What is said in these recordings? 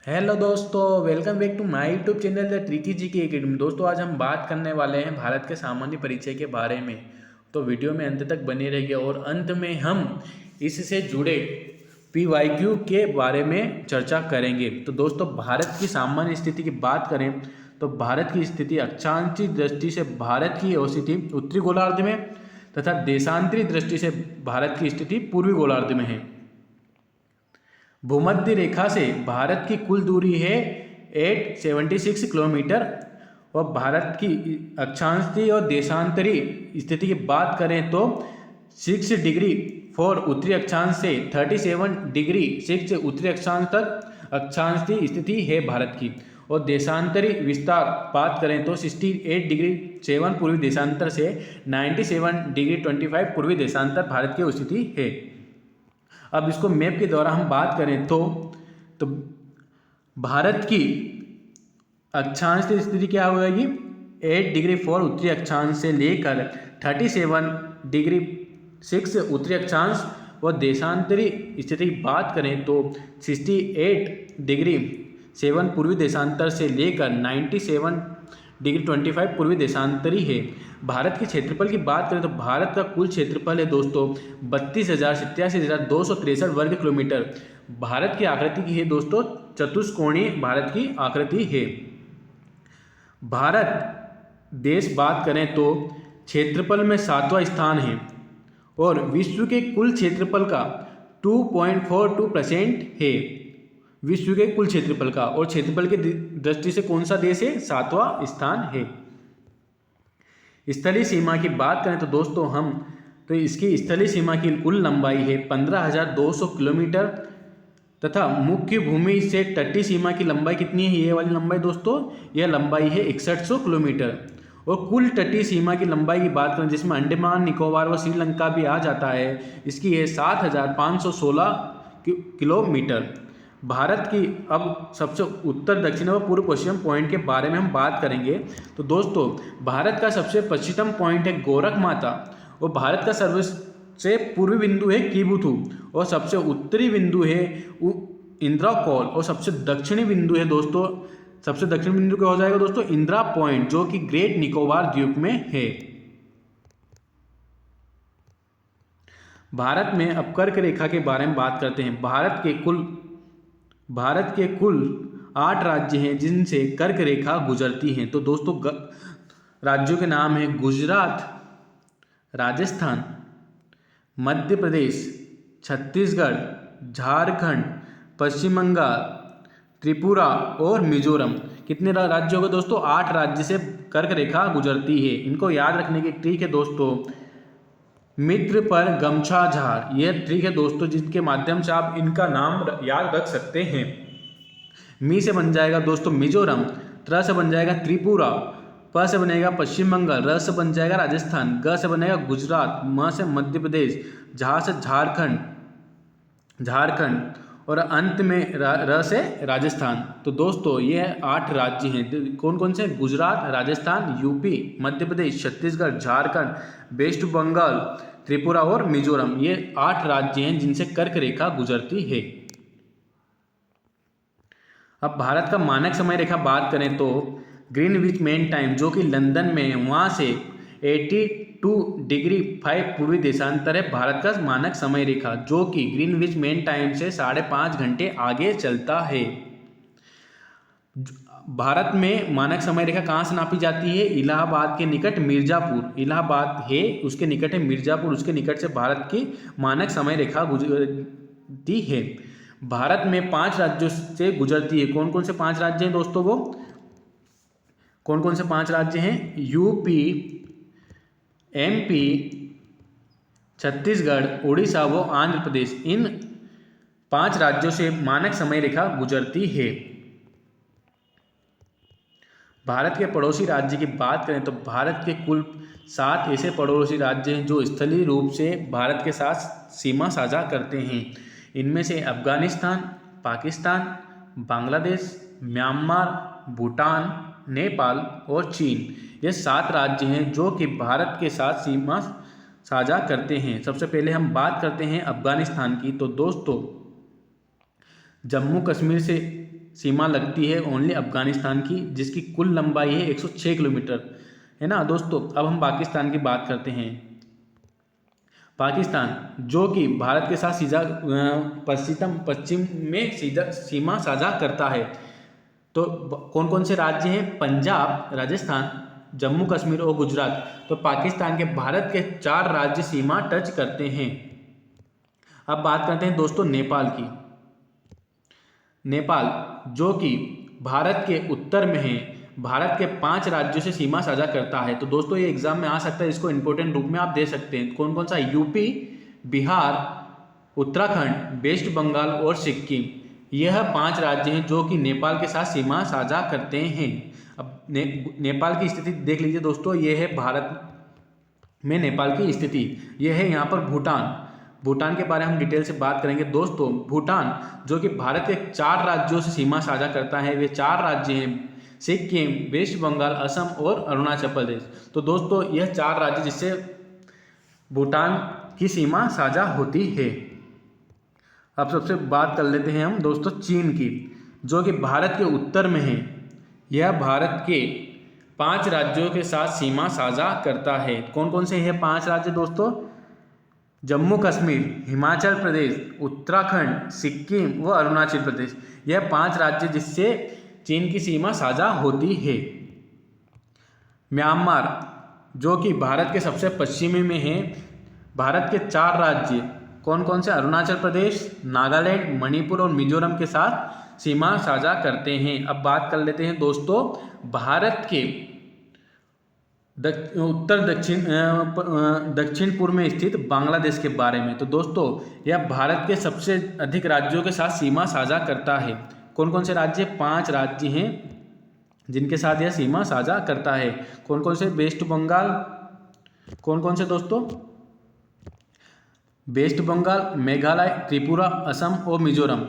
Hello दोस्तों, welcome back to my YouTube channel the tricky ji की academy. दोस्तों, आज हम बात करने वाले हैं भारत के सामान्य परिचय के बारे में। तो वीडियो में अंत तक बने रहिए और अंत में हम इससे जुड़े PYQ के बारे में चर्चा करेंगे। तो दोस्तों, भारत की सामान्य स्थिति की बात करें तो भारत की स्थिति अक्षांशीय दृष्टि से भारत की स्थिति उत्तरी गोलार्ध में तथा देशांतरी दृष्टि से भारत की स्थिति पूर्वी गोलार्ध में है। भूमध्य रेखा से भारत की कुल दूरी है 876 किलोमीटर और भारत की अक्षांशीय और देशांतरी स्थिति की बात करें तो 6 डिग्री 4 उत्तरी अक्षांश से 37 डिग्री 6 उत्तरी अक्षांश तक अक्षांशीय स्थिति है भारत की। और देशांतरी विस्तार बात करें तो 68 डिग्री 7 पूर्वी देशांतर से 97 डिग्री 25 पूर्वी देशांतर भारत की स्थिति है। अब इसको मैप के द्वारा हम बात करें तो भारत की अक्षांश की स्थिति क्या हो जाएगी, 8 डिग्री 4 उत्तरी अक्षांश से लेकर 37 डिग्री 6 उत्तरी अक्षांश और देशांतरी स्थिति की बात करें तो 68 डिग्री 7 पूर्वी देशांतर से लेकर 97 डिग्री 25 पूर्वी देशांतरी है। भारत के क्षेत्रफल की बात करें तो भारत का कुल क्षेत्रफल है दोस्तों 32,87,263 वर्ग किलोमीटर। भारत की आकृति की है दोस्तों चतुष्कोणीय भारत की आकृति है। भारत देश बात करें तो क्षेत्रफल में 7वां स्थान है और विश्व के कुल क्षेत्रफल का 2.42% है। विश्व के कुल क्षेत्रफल का और क्षेत्रफल की दृष्टि से कौन सा देश है, 7वां स्थान है। स्थलीय सीमा की बात करें तो दोस्तों इसकी स्थलीय सीमा की कुल लंबाई है 15,200 किलोमीटर तथा मुख्य भूमि से तटीय सीमा की लंबाई कितनी है, ये वाली लंबाई दोस्तों, यह लंबाई है 6100 किलोमीटर। और कुल तटीय सीमा की लंबाई की बात करें जिसमें अंडमान निकोबार व श्रीलंका भी आ जाता है, इसकी है 7,516 किलोमीटर। भारत की अब सबसे उत्तर दक्षिण व पूर्व पश्चिम पॉइंट के बारे में हम बात करेंगे। तो दोस्तों, भारत का सबसे पश्चिम पॉइंट है गोरखमाता और भारत का सबसे पूर्वी बिंदु है कीबुथु और सबसे उत्तरी बिंदु है इंद्राकौल और सबसे दक्षिणी बिंदु है दोस्तों, सबसे दक्षिणी बिंदु क्या हो जाएगा दोस्तों, इंदिरा पॉइंट, जो कि ग्रेट निकोबार द्वीप में है। भारत में अब कर्क रेखा के बारे में बात करते हैं। भारत के कुल 8 राज्य हैं जिनसे कर्क रेखा गुजरती हैं। तो दोस्तों, राज्यों के नाम हैं गुजरात, राजस्थान, मध्य प्रदेश, छत्तीसगढ़, झारखंड, पश्चिम बंगाल, त्रिपुरा और मिजोरम। कितने राज्यों के दोस्तों, 8 राज्य से कर्क रेखा गुजरती है। इनको याद रखने की ट्रिक है दोस्तों, मित्र पर गमछा झाड़, यह ट्रिक है दोस्तों जिनके माध्यम से आप इनका नाम याद रख सकते हैं। मी से बन जाएगा दोस्तों मिजोरम, त्र से बन जाएगा त्रिपुरा, प से बनेगा पश्चिम बंगाल, र से बन जाएगा राजस्थान, ग से बनेगा गुजरात, म से मध्य प्रदेश, झा से झारखंड और अंत में र से राजस्थान। तो दोस्तों, ये 8 राज्य हैं। कौन कौन से, गुजरात, राजस्थान, यूपी, मध्य प्रदेश, छत्तीसगढ़, झारखंड, वेस्ट बंगाल, त्रिपुरा और मिजोरम। ये 8 राज्य हैं जिनसे कर्क रेखा गुजरती है। अब भारत का मानक समय रेखा बात करें तो ग्रीनविच मेन टाइम, जो कि लंदन में है, वहाँ से 82 डिग्री 5 पूर्वी देशांतर है भारत का मानक समय रेखा, जो कि ग्रीनविच मेन टाइम से 5.5 घंटे आगे चलता है। भारत में मानक समय रेखा कहाँ से नापी जाती है, इलाहाबाद के निकट मिर्जापुर, इलाहाबाद है उसके निकट है मिर्जापुर, उसके निकट से भारत की मानक समय रेखा गुजरती है। भारत में 5 राज्यों से गुजरती है। कौन कौन से 5 राज्य हैं दोस्तों, वो कौन कौन से 5 राज्य हैं, यूपी, MP, छत्तीसगढ़, उड़ीसा व आंध्र प्रदेश। इन 5 राज्यों से मानक समय रेखा गुजरती है। भारत के पड़ोसी राज्य की बात करें तो भारत के कुल 7 ऐसे पड़ोसी राज्य हैं जो स्थलीय रूप से भारत के साथ सीमा साझा करते हैं। इनमें से अफगानिस्तान, पाकिस्तान, बांग्लादेश, म्यांमार, भूटान, नेपाल और चीन, ये 7 राज्य हैं जो कि भारत के साथ सीमा साझा करते हैं। सबसे पहले हम बात करते हैं अफगानिस्तान की। तो दोस्तों, जम्मू कश्मीर से सीमा लगती है ओनली अफगानिस्तान की, जिसकी कुल लंबाई है 106 किलोमीटर, है ना दोस्तों। अब हम पाकिस्तान की बात करते हैं। पाकिस्तान जो कि भारत के साथ सीधा पश्चिम में सीधा सीमा साझा करता है। तो कौन कौन से राज्य हैं? पंजाब, राजस्थान, जम्मू कश्मीर और गुजरात। तो पाकिस्तान के भारत के 4 राज्य सीमा टच करते हैं। अब बात करते हैं दोस्तों नेपाल की। नेपाल जो कि भारत के उत्तर में है, भारत के 5 राज्यों से सीमा साझा करता है। तो दोस्तों ये एग्जाम में आ सकता है, इसको इंपॉर्टेंट रूप में आप दे सकते हैं। कौन कौन सा? यूपी, बिहार, उत्तराखंड, वेस्ट बंगाल और सिक्किम। यह 5 राज्य हैं जो कि नेपाल के साथ सीमा साझा करते हैं। अब नेपाल की स्थिति देख लीजिए दोस्तों, ये है भारत में नेपाल की स्थिति। यह है यहाँ पर भूटान। भूटान के बारे में हम डिटेल से बात करेंगे दोस्तों। भूटान जो कि भारत के 4 राज्यों से सीमा साझा करता है, वे 4 राज्य हैं सिक्किम, वेस्ट बंगाल, असम और अरुणाचल प्रदेश। तो दोस्तों यह 4 राज्य जिससे भूटान की सीमा साझा होती है। अब सबसे बात कर लेते हैं हम दोस्तों चीन की, जो कि भारत के उत्तर में है। यह भारत के 5 राज्यों के साथ सीमा साझा करता है। कौन कौन से हैं 5 राज्य दोस्तों? जम्मू कश्मीर, हिमाचल प्रदेश, उत्तराखंड, सिक्किम व अरुणाचल प्रदेश। यह 5 राज्य जिससे चीन की सीमा साझा होती है। म्यांमार जो कि भारत के सबसे पश्चिमी में है। भारत के 4 राज्य कौन कौन से? अरुणाचल प्रदेश, नागालैंड, मणिपुर और मिजोरम के साथ सीमा साझा करते हैं। अब बात कर लेते हैं दोस्तों भारत के उत्तर दक्षिण पूर्व में स्थित बांग्लादेश के बारे में। तो दोस्तों यह भारत के सबसे अधिक राज्यों के साथ सीमा साझा करता है। कौन कौन से राज्य? 5 राज्य हैं जिनके साथ यह सीमा साझा करता है। कौन कौन से? वेस्ट बंगाल। कौन कौन से दोस्तों? वेस्ट बंगाल, मेघालय, त्रिपुरा, असम और मिजोरम।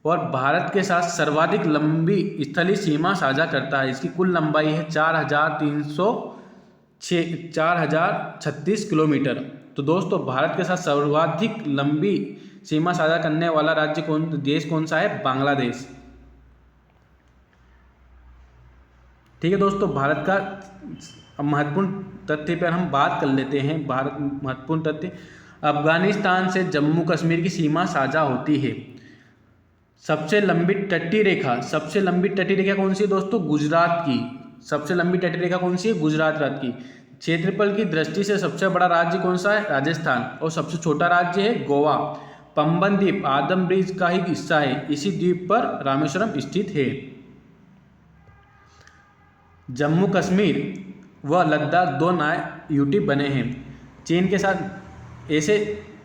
और भारत के साथ सर्वाधिक लंबी स्थलीय सीमा साझा करता है। इसकी कुल लंबाई है 4036 किलोमीटर। तो दोस्तों भारत के साथ सर्वाधिक लंबी सीमा साझा करने वाला राज्य देश कौन सा है? बांग्लादेश। ठीक है दोस्तों, भारत का महत्वपूर्ण तथ्य पर हम बात कर लेते हैं। भारत महत्वपूर्ण तथ्य, अफगानिस्तान से जम्मू कश्मीर की सीमा साझा होती है। सबसे लंबी तटीय रेखा कौन सी है दोस्तों? गुजरात की। सबसे लंबी तटीय रेखा कौन सी है? गुजरात राज्य की। क्षेत्रफल की दृष्टि से सबसे बड़ा राज्य कौन सा है? राजस्थान। और सबसे छोटा राज्य है गोवा। पंबन द्वीप आदम ब्रिज का ही हिस्सा है। इसी द्वीप पर रामेश्वरम स्थित है। जम्मू कश्मीर व लद्दाख 2 नए यूटी बने हैं। चीन के साथ ऐसे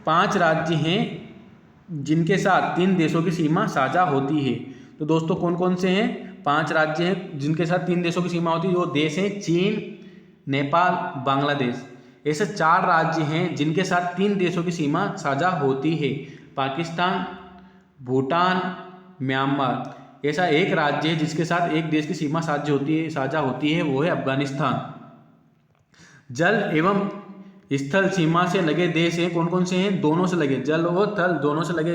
5 राज्य हैं जिनके साथ 3 देशों की सीमा साझा होती है। तो दोस्तों कौन कौन से हैं? 5 राज्य हैं जिनके साथ 3 देशों की सीमा होती है। वो देश हैं चीन, नेपाल, बांग्लादेश। ऐसे 4 राज्य हैं जिनके साथ 3 देशों की सीमा साझा होती है। पाकिस्तान, भूटान, म्यांमार। ऐसा एक राज्य है जिसके साथ एक देश की सीमा साझा होती है, वो है अफगानिस्तान। जल एवं स्थल सीमा से लगे देश हैं कौन कौन से हैं? दोनों से लगे, जल और थल दोनों से लगे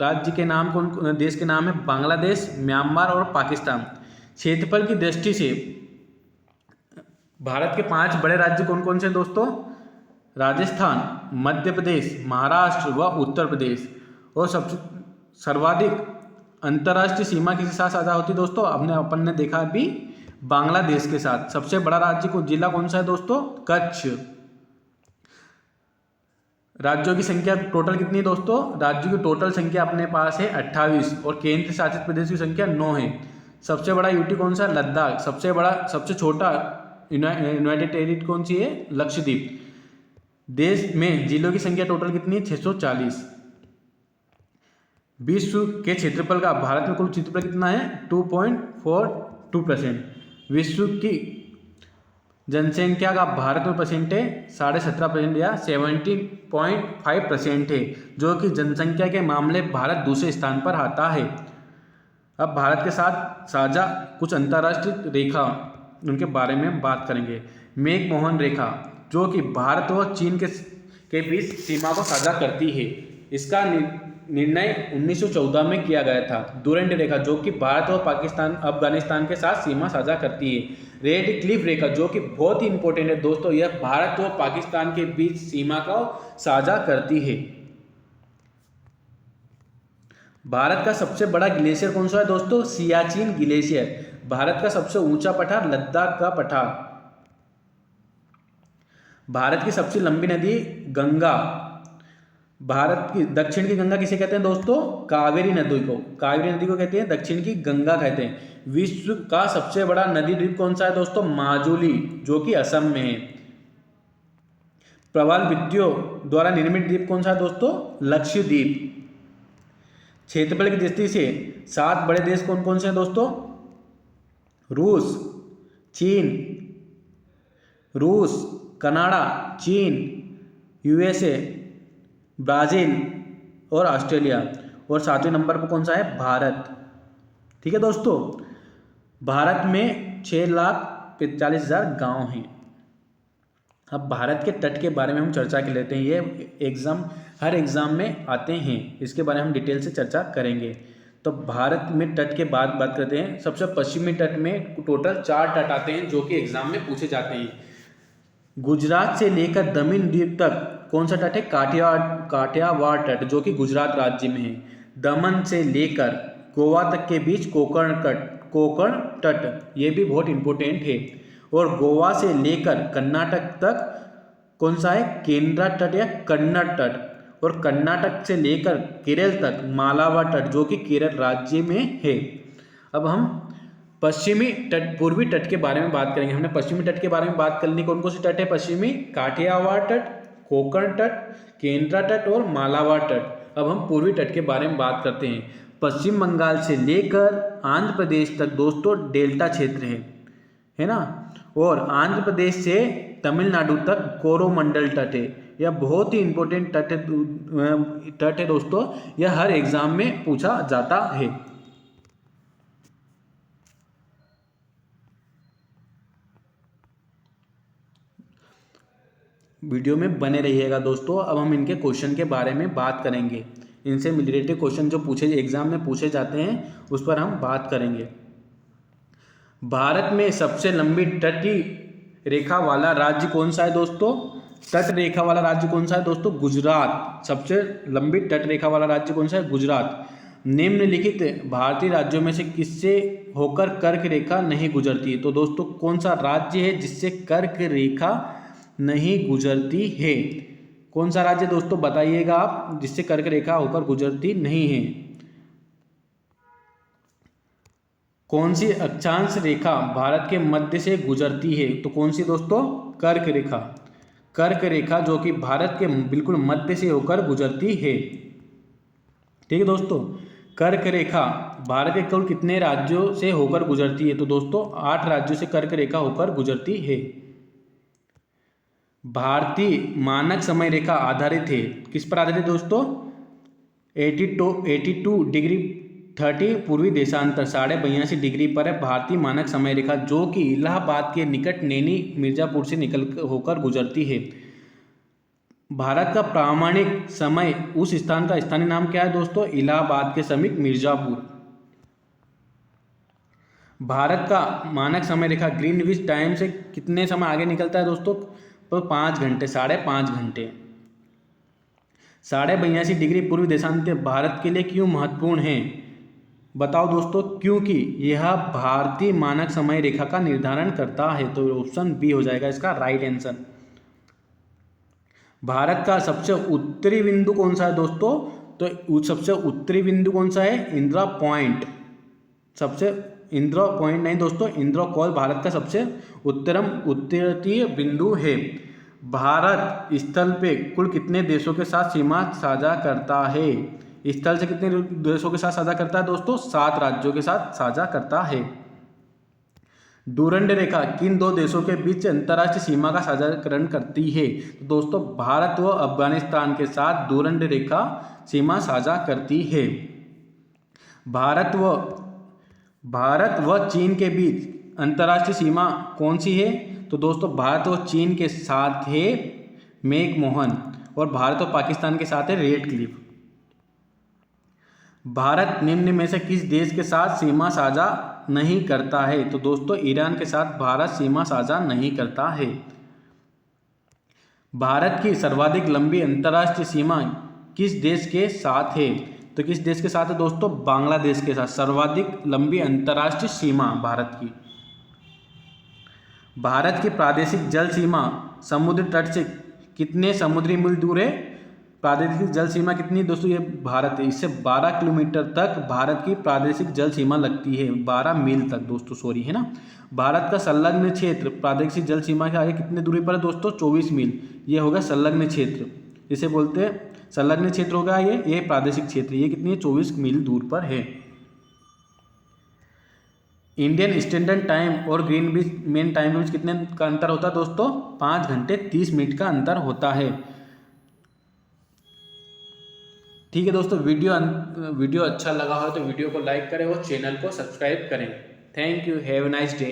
राज्य के नाम देश के नाम है बांग्लादेश, म्यांमार और पाकिस्तान। क्षेत्रफल की दृष्टि से भारत के 5 बड़े राज्य कौन कौन से दोस्तों? राजस्थान, मध्य प्रदेश, महाराष्ट्र व उत्तर प्रदेश। और सबसे सर्वाधिक अंतर्राष्ट्रीय सीमा किसके साथ साझा होती है दोस्तों? अपन ने देखा अभी बांग्लादेश के साथ। सबसे बड़ा राज्य जिला कौन सा है दोस्तों? कच्छ। राज्यों की संख्या टोटल कितनी है दोस्तों? राज्यों की टोटल संख्या अपने पास है 28 और केंद्र शासित प्रदेश की संख्या 9 है। सबसे बड़ा यूटी कौन सा? लद्दाख। सबसे छोटा यूनाइटेड टेरिटरी कौन सी है? लक्षद्वीप। देश में जिलों की संख्या टोटल कितनी है? 640। विश्व के क्षेत्रफल का भारत में कुल क्षेत्रफल कितना है? 2.42%। विश्व की जनसंख्या का भारत में परसेंट है 17.5% या 17.5% है, जो कि जनसंख्या के मामले भारत दूसरे स्थान पर आता है। अब भारत के साथ साझा कुछ अंतर्राष्ट्रीय रेखा उनके बारे में बात करेंगे। मैकमोहन रेखा जो कि भारत व चीन के बीच सीमा को साझा करती है। इसका निर्णय 1914 में किया गया था। डूरेंट रेखा जो कि भारत और पाकिस्तान अफगानिस्तान के साथ सीमा साझा करती है। रेड क्लिफ रेखा जो कि बहुत ही इंपॉर्टेंट है दोस्तों, यह भारत और पाकिस्तान के बीच सीमा को साझा करती है। भारत का सबसे बड़ा ग्लेशियर कौन सा है दोस्तों? सियाचिन ग्लेशियर। भारत का सबसे ऊंचा पठार लद्दाख का पठार। भारत की सबसे लंबी नदी गंगा। भारत की दक्षिण की गंगा किसे कहते हैं दोस्तों? कावेरी नदी को। कावेरी नदी को कहते हैं दक्षिण की गंगा कहते हैं। विश्व का सबसे बड़ा नदी द्वीप कौन सा है दोस्तों? माजुली जो कि असम में है। प्रवाल विद्युत द्वारा निर्मित द्वीप कौन सा है दोस्तों? लक्षद्वीप। क्षेत्रफल की दृष्टि से 7 बड़े देश कौन कौन से हैं दोस्तों? रूस, कनाडा, चीन, यूएसए, ब्राज़ील और ऑस्ट्रेलिया। और 7वें नंबर पर कौन सा है? भारत। ठीक है दोस्तों, भारत में 6,45,000 गांव हैं। अब भारत के तट के बारे में हम चर्चा कर लेते हैं। ये हर एग्ज़ाम में आते हैं, इसके बारे में हम डिटेल से चर्चा करेंगे। तो भारत में तट के बाद बात करते हैं। सबसे पश्चिमी तट में टोटल 4 तट आते हैं जो कि एग्ज़ाम में पूछे जाते हैं। गुजरात से लेकर दमन द्वीप तक कौन सा तट है? काठियावाड़ तट जो कि गुजरात राज्य में है। दमन से लेकर गोवा तक के बीच कोंकण तट, ये भी बहुत इंपॉर्टेंट है। और गोवा से लेकर कर्नाटक तक कौन सा है? केंद्रा तट या कन्नड़ तट। और कर्नाटक से लेकर केरल तक मालावा तट जो कि केरल राज्य में है। अब हम पश्चिमी तट, पूर्वी तट के बारे में बात करेंगे। हमने पश्चिमी तट के बारे में बात कर ली। कौन कौन सी तट है पश्चिमी? काठियावाड़ तट, कोंकण तट, केंद्रा तट और मालावा तट। अब हम पूर्वी तट के बारे में बात करते हैं। पश्चिम बंगाल से लेकर आंध्र प्रदेश तक दोस्तों डेल्टा क्षेत्र है ना। और आंध्र प्रदेश से तमिलनाडु तक कोरोमंडल तट है। यह बहुत ही इंपॉर्टेंट तट है दोस्तों, यह हर एग्जाम में पूछा जाता है। वीडियो में बने रहिएगा दोस्तों। अब हम इनके क्वेश्चन के बारे में बात करेंगे। इनसे रिलेटेड क्वेश्चन जो एग्जाम में पूछे जाते हैं उस पर हम बात करेंगे। भारत में सबसे लंबी तटीय रेखा वाला राज्य कौन सा है दोस्तों? तट रेखा वाला राज्य कौन सा है दोस्तों? गुजरात। सबसे लंबी तट रेखा वाला राज्य कौन सा है? गुजरात। निम्नलिखित भारतीय राज्यों में से किससे होकर कर्क रेखा नहीं गुजरती है? तो दोस्तों कौन सा राज्य है जिससे कर्क रेखा नहीं गुजरती है? कौन सा राज्य दोस्तों बताइएगा आप जिससे कर्क रेखा होकर गुजरती नहीं है? कौन सी अक्षांश रेखा भारत के मध्य से गुजरती है? तो कौन सी दोस्तों? कर्क रेखा। कर्क रेखा जो कि भारत के बिल्कुल मध्य से होकर गुजरती है। ठीक है दोस्तों, कर्क रेखा भारत के कुल कितने राज्यों से होकर गुजरती है? तो दोस्तों 8 राज्यों से कर्क रेखा होकर गुजरती है। भारतीय मानक समय रेखा आधारित है, किस पर आधारित है दोस्तों? 82 डिग्री 30 पूर्वी देशांतर 82.5 डिग्री पर है भारतीय मानक समय रेखा जो कि इलाहाबाद के निकट नैनी मिर्जापुर से निकल होकर गुजरती है। भारत का प्रामाणिक समय उस स्थान का स्थानीय नाम क्या है दोस्तों? इलाहाबाद के समीप मिर्जापुर। भारत का मानक समय रेखा ग्रीनविच टाइम से कितने समय आगे निकलता है दोस्तों? तो 5 घंटे, 5.5 घंटे। 82.5 डिग्री पूर्वी देशांतर भारत के लिए क्यों महत्वपूर्ण है? बताओ दोस्तों, क्योंकि यह भारतीय मानक समय रेखा का निर्धारण करता है। तो ऑप्शन बी हो जाएगा इसका राइट आंसर। भारत का सबसे उत्तरी बिंदु कौन सा है दोस्तों? तो सबसे उत्तरी बिंदु कौन सा है? इंदिरा पॉइंट। इंदिरा पॉइंट नहीं दोस्तों, इंदिरा कॉल भारत का सबसे उत्तरीय बिंदु है। भारत स्थल पे कुल कितने देशों के साथ सीमा साझा करता है? स्थल से कितने देशों के साथ साझा करता है दोस्तों? 7 राज्यों के साथ साझा करता है। डूरंड रेखा किन 2 देशों के बीच अंतर्राष्ट्रीय सीमा का साझाकरण करती है? तो दोस्तों भारत व अफगानिस्तान के साथ डूरंड रेखा सीमा साझा करती है। भारत व चीन के बीच अंतर्राष्ट्रीय सीमा कौन सी है? तो दोस्तों भारत व चीन के साथ है मैकमोहन और भारत और पाकिस्तान के साथ है रेड क्लिफ। भारत निम्न में से किस देश के साथ सीमा साझा नहीं करता है? तो दोस्तों ईरान के साथ भारत सीमा साझा नहीं करता है। भारत की सर्वाधिक लंबी अंतर्राष्ट्रीय सीमा किस देश के साथ है? तो किस देश के साथ है दोस्तों? बांग्लादेश के साथ सर्वाधिक लंबी अंतर्राष्ट्रीय सीमा भारत की। भारत की प्रादेशिक जल सीमा समुद्र तट से कितने समुद्री मील दूर है? प्रादेशिक जल सीमा कितनी दोस्तों? ये भारत है, इससे 12 किलोमीटर तक भारत की प्रादेशिक जल सीमा लगती है, 12 मील तक दोस्तों, सॉरी है ना। भारत का संलग्न क्षेत्र प्रादेशिक जल सीमा के आगे कितने दूरी पर है दोस्तों? 24 मील। ये होगा संलग्न क्षेत्र, इसे बोलते हैं संलग्न क्षेत्र होगा ये प्रादेशिक क्षेत्र। ये कितनी है? 24 मील दूर पर है। इंडियन स्टैंडर्ड टाइम और ग्रीनविच मेन टाइम के बीच कितने का अंतर होता है दोस्तों? 5 घंटे 30 मिनट का अंतर होता है। ठीक है दोस्तों, वीडियो अच्छा लगा हो तो वीडियो को लाइक करें और चैनल को सब्सक्राइब करें। Thank you, have a nice day.